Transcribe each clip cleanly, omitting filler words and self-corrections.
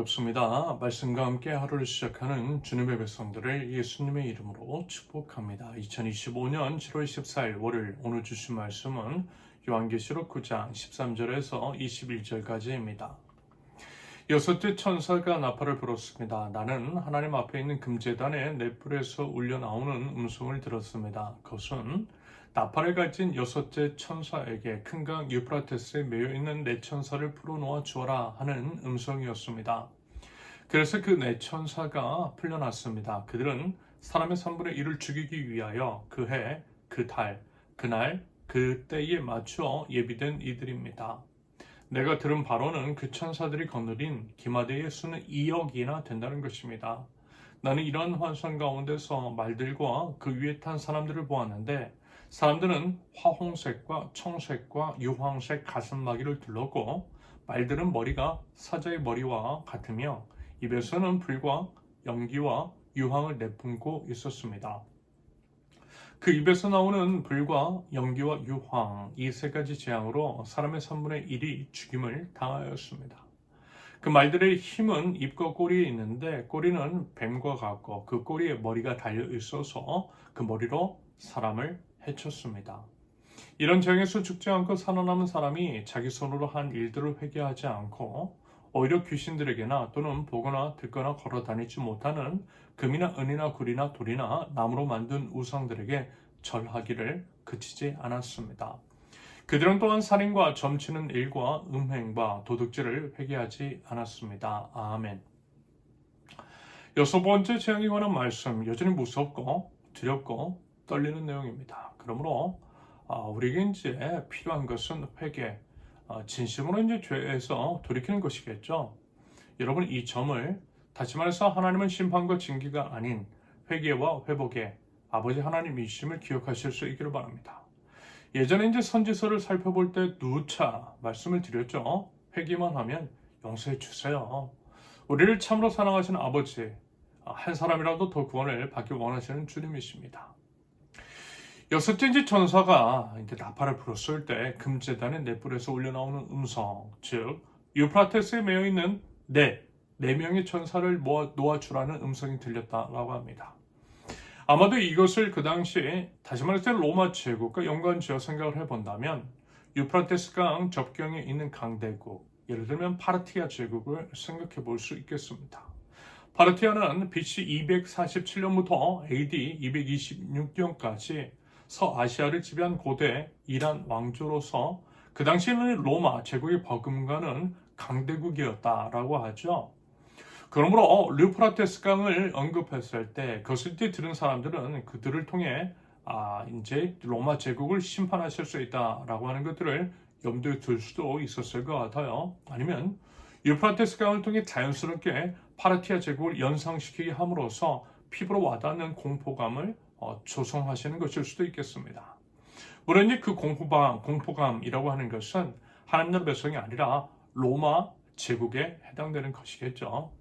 반갑습니다. 말씀과 함께 하루를 시작하는 주님의 백성들을 예수님의 이름으로 축복합니다. 2025년 7월 14일 월요일 오늘 주신 말씀은 요한계시록 9장 13절에서 21절까지입니다. 여섯째 천사가 나팔을 불었습니다. 나는 하나님 앞에 있는 금제단의 넷불에서 울려 나오는 음성을 들었습니다. 그것은 나팔을 가진 여섯째 천사에게 큰 강 유프라테스에 매여 있는 네 천사를 풀어놓아 주어라 하는 음성이었습니다. 그래서 그 네 천사가 풀려났습니다. 그들은 사람의 3분의 1을 죽이기 위하여 그 해, 그 달, 그날, 그 때에 맞추어 예비된 이들입니다. 내가 들은 바로는 그 천사들이 거느린 기마대의 수는 2억이나 된다는 것입니다. 나는 이런 환상 가운데서 말들과 그 위에 탄 사람들을 보았는데 사람들은 화홍색과 청색과 유황색 가슴마기를 둘렀고 말들은 머리가 사자의 머리와 같으며 입에서는 불과 연기와 유황을 내뿜고 있었습니다. 그 입에서 나오는 불과 연기와 유황 이 세 가지 재앙으로 사람의 3분의 1이 죽임을 당하였습니다. 그 말들의 힘은 입과 꼬리에 있는데 꼬리는 뱀과 같고 그 꼬리에 머리가 달려 있어서 그 머리로 사람을 해쳤습니다. 이런 재앙에서 죽지 않고 살아남은 사람이 자기 손으로 한 일들을 회개하지 않고 오히려 귀신들에게나 또는 보거나 듣거나 걸어 다니지 못하는 금이나 은이나 구리나 돌이나 나무로 만든 우상들에게 절하기를 그치지 않았습니다. 그들은 또한 살인과 점치는 일과 음행과 도둑질을 회개하지 않았습니다. 아멘. 여섯 번째 재앙에 관한 말씀, 여전히 무섭고 두렵고 떨리는 내용입니다. 그러므로 우리에게 이제 필요한 것은 회개, 진심으로 이제 죄에서 돌이키는 것이겠죠. 여러분 이 점을 다시 말해서 하나님은 심판과 징계가 아닌 회개와 회복의 아버지 하나님이심을 기억하실 수 있기를 바랍니다. 예전에 이제 선지서를 살펴볼 때 누차 말씀을 드렸죠. 회개만 하면 용서해 주세요. 우리를 참으로 사랑하시는 아버지, 한 사람이라도 더 구원을 받기 원하시는 주님이십니다. 여섯째 이제 천사가 이제 나팔을 불었을 때 금제단의 넷불에서 울려나오는 음성, 즉 유프라테스에 매여 있는 네 명의 천사를 놓아주라는 음성이 들렸다라고 합니다. 아마도 이것을 그 당시에 다시 말해서 로마 제국과 연관지어 생각을 해본다면 유프라테스 강 접경에 있는 강대국, 예를 들면 파르티아 제국을 생각해 볼 수 있겠습니다. 파르티아는 BC 247년부터 AD 226년까지 서아시아를 지배한 고대 이란 왕조로서 그 당시에는 로마 제국의 버금가는 강대국이었다라고 하죠. 그러므로 르프라테스 강을 언급했을 때 그것을 들은 사람들은 그들을 통해 이제 로마 제국을 심판하실 수 있다라고 하는 것들을 염두에 둘 수도 있었을 것 같아요. 아니면 유프라테스 강을 통해 자연스럽게 파르티아 제국을 연상시키게 함으로써 피부로 와닿는 공포감을 조성하시는 것일 수도 있겠습니다. 물론 이제 그 공포감이라고 하는 것은 하나님 나라 백성이 아니라 로마 제국에 해당되는 것이겠죠.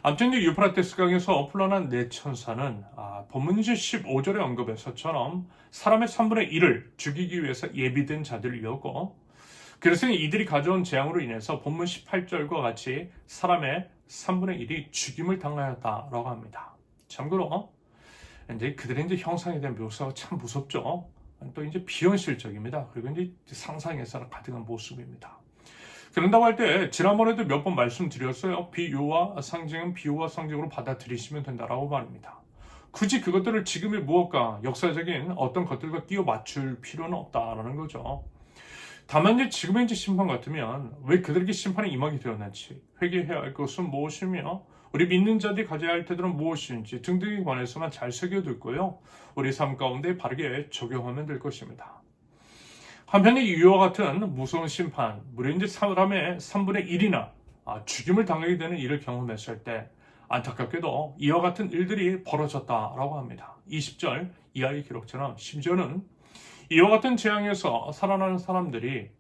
아무튼 유프라테스 강에서 풀려난 네 천사는 본문 15절의 언급에서처럼 사람의 3분의 1을 죽이기 위해서 예비된 자들이었고 그래서 이들이 가져온 재앙으로 인해서 본문 18절과 같이 사람의 3분의 1이 죽임을 당하였다라고 합니다. 참고로 이제 그들의 이제 형상에 대한 묘사가 참 무섭죠. 또 이제 비현실적입니다. 그리고 이제 상상에서 가득한 모습입니다. 그런다고 할 때 지난번에도 몇 번 말씀드렸어요. 비유와 상징은 비유와 상징으로 받아들이시면 된다라고 말입니다. 굳이 그것들을 지금의 무엇과 역사적인 어떤 것들과 끼워 맞출 필요는 없다라는 거죠. 다만 이제 지금의 이제 심판 같으면 왜 그들에게 심판이 임하게 되었는지, 회개해야 할 것은 무엇이며 우리 믿는 자들이 가져야 할 태도는 무엇인지 등등에 관해서만 잘 새겨두고요. 우리 삶 가운데 바르게 적용하면 될 것입니다. 한편에 이와 같은 무서운 심판, 무려 이제 사람의 3분의 1이나 죽임을 당하게 되는 일을 경험했을 때 안타깝게도 이와 같은 일들이 벌어졌다라고 합니다. 20절 이하의 기록처럼 심지어는 이와 같은 재앙에서 살아나는 사람들이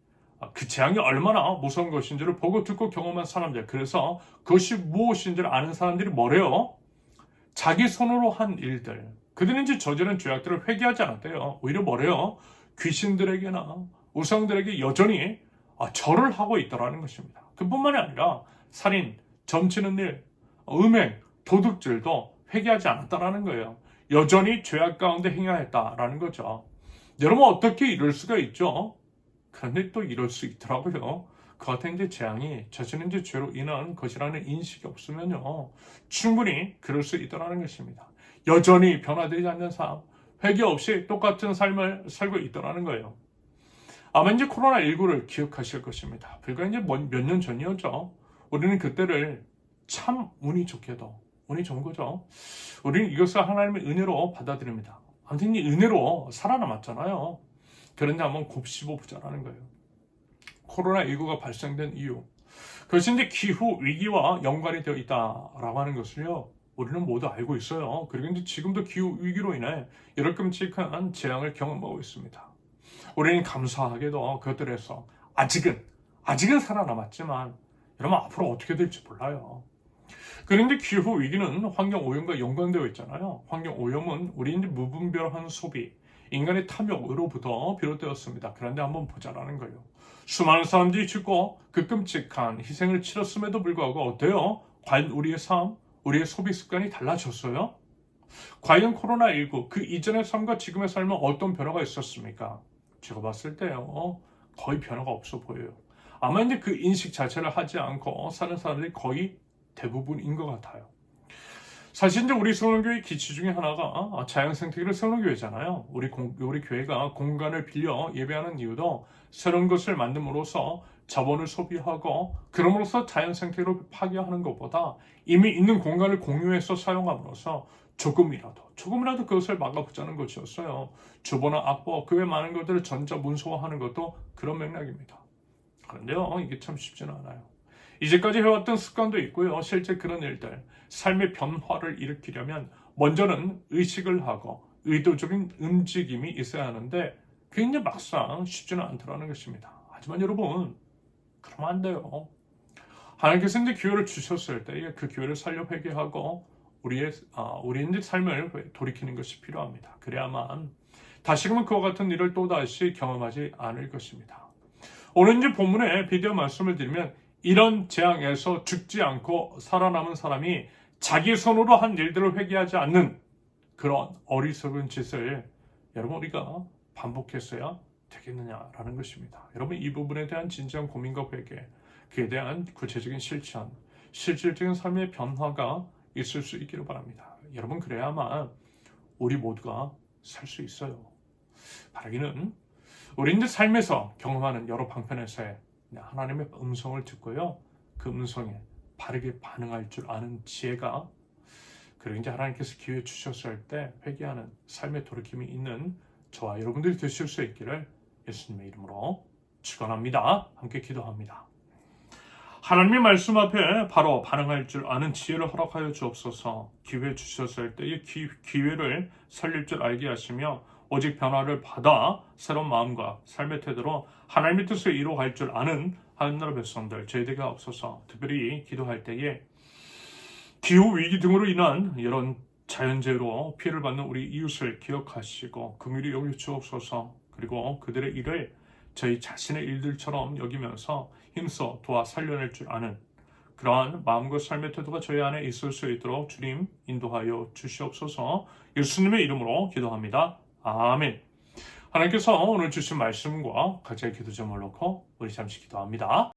그 재앙이 얼마나 무서운 것인지를 보고 듣고 경험한 사람들, 그래서 그것이 무엇인지를 아는 사람들이 뭐래요? 자기 손으로 한 일들, 그들은 이제 저지른 죄악들을 회개하지 않았대요. 오히려 뭐래요? 귀신들에게나 우상들에게 여전히 절을 하고 있다라는 것입니다. 그뿐만이 아니라 살인, 점치는 일, 음행, 도둑질도 회개하지 않았다라는 거예요. 여전히 죄악 가운데 행하였다라는 거죠. 여러분 어떻게 이럴 수가 있죠? 그런데 또 이럴 수 있더라고요. 그 같은 이제 재앙이 자신의 이제 죄로 인한 것이라는 인식이 없으면요, 충분히 그럴 수 있더라는 것입니다. 여전히 변화되지 않는 삶, 회개 없이 똑같은 삶을 살고 있더라는 거예요. 아마 이제 코로나19를 기억하실 것입니다. 불과 이제 몇 년 전이었죠. 우리는 그때를 참 운이 좋게도, 운이 좋은 거죠. 우리는 이것을 하나님의 은혜로 받아들입니다. 아무튼 이 은혜로 살아남았잖아요. 그런데 한번 곱씹어 보자라는 거예요. 코로나19가 발생된 이유. 그것이 이제 기후 위기와 연관이 되어 있다라고 하는 것을요, 우리는 모두 알고 있어요. 그리고 이제 지금도 기후 위기로 인해 여러 끔찍한 재앙을 경험하고 있습니다. 우리는 감사하게도 그것들에서 아직은 살아남았지만 여러분 앞으로 어떻게 될지 몰라요. 그런데 기후 위기는 환경 오염과 연관되어 있잖아요. 환경 오염은 우리 이제 무분별한 소비, 인간의 탐욕으로부터 비롯되었습니다. 그런데 한번 보자라는 거예요. 수많은 사람들이 죽고 그 끔찍한 희생을 치렀음에도 불구하고 어때요? 과연 우리의 삶, 우리의 소비 습관이 달라졌어요? 과연 코로나19 그 이전의 삶과 지금의 삶은 어떤 변화가 있었습니까? 제가 봤을 때요, 거의 변화가 없어 보여요. 아마 이제 그 인식 자체를 하지 않고 사는 사람들이 거의 대부분인 것 같아요. 사실 이제 우리 세우는교회 기치 중에 하나가 자연생태계를 세우는교회잖아요. 우리 교회가 공간을 빌려 예배하는 이유도 새로운 것을 만듦으로써 자본을 소비하고 그럼으로써 자연생태계를 파괴하는 것보다 이미 있는 공간을 공유해서 사용함으로써 조금이라도 그것을 막아보자는 것이었어요. 주보나 악보, 그 외 많은 것들을 전자문서화하는 것도 그런 맥락입니다. 그런데요, 이게 참 쉽지는 않아요. 이제까지 해왔던 습관도 있고요. 실제 그런 일들, 삶의 변화를 일으키려면 먼저는 의식을 하고 의도적인 움직임이 있어야 하는데 그게 이제 막상 쉽지는 않더라는 것입니다. 하지만 여러분, 그러면 안 돼요. 하나님께서 이제 기회를 주셨을 때 그 기회를 살려 회개하고 우리의 이제 삶을 돌이키는 것이 필요합니다. 그래야만 다시금은 그와 같은 일을 또다시 경험하지 않을 것입니다. 오늘 이제 본문에 비디오 말씀을 드리면 이런 재앙에서 죽지 않고 살아남은 사람이 자기 손으로 한 일들을 회개하지 않는 그런 어리석은 짓을 여러분 우리가 반복했어야 되겠느냐라는 것입니다. 여러분 이 부분에 대한 진지한 고민과 회개, 그에 대한 구체적인 실천, 실질적인 삶의 변화가 있을 수 있기를 바랍니다. 여러분 그래야만 우리 모두가 살 수 있어요. 바라기는 우리 이제 삶에서 경험하는 여러 방편에서의 하나님의 음성을 듣고요, 그 음성에 바르게 반응할 줄 아는 지혜가, 그리고 이제 하나님께서 기회 주셨을 때 회개하는 삶의 돌이킴이 있는 저와 여러분들이 되실 수 있기를 예수님의 이름으로 축원합니다. 함께 기도합니다. 하나님의 말씀 앞에 바로 반응할 줄 아는 지혜를 허락하여 주옵소서. 기회 주셨을 때의 기회를 살릴 줄 알게 하시며 오직 변화를 받아 새로운 마음과 삶의 태도로 하나님의 뜻을 이루어갈 줄 아는 하늘나라 백성들 저희들에게 없어서, 특별히 기도할 때에 기후 위기 등으로 인한 이런 자연재해로 피해를 받는 우리 이웃을 기억하시고 긍휼히 여겨 주옵소서. 그리고 그들의 일을 저희 자신의 일들처럼 여기면서 힘써 도와 살려낼 줄 아는 그러한 마음과 삶의 태도가 저희 안에 있을 수 있도록 주님 인도하여 주시옵소서. 예수님의 이름으로 기도합니다. 아멘. 하나님께서 오늘 주신 말씀과 각자의 기도 제목을 놓고 우리 잠시 기도합니다.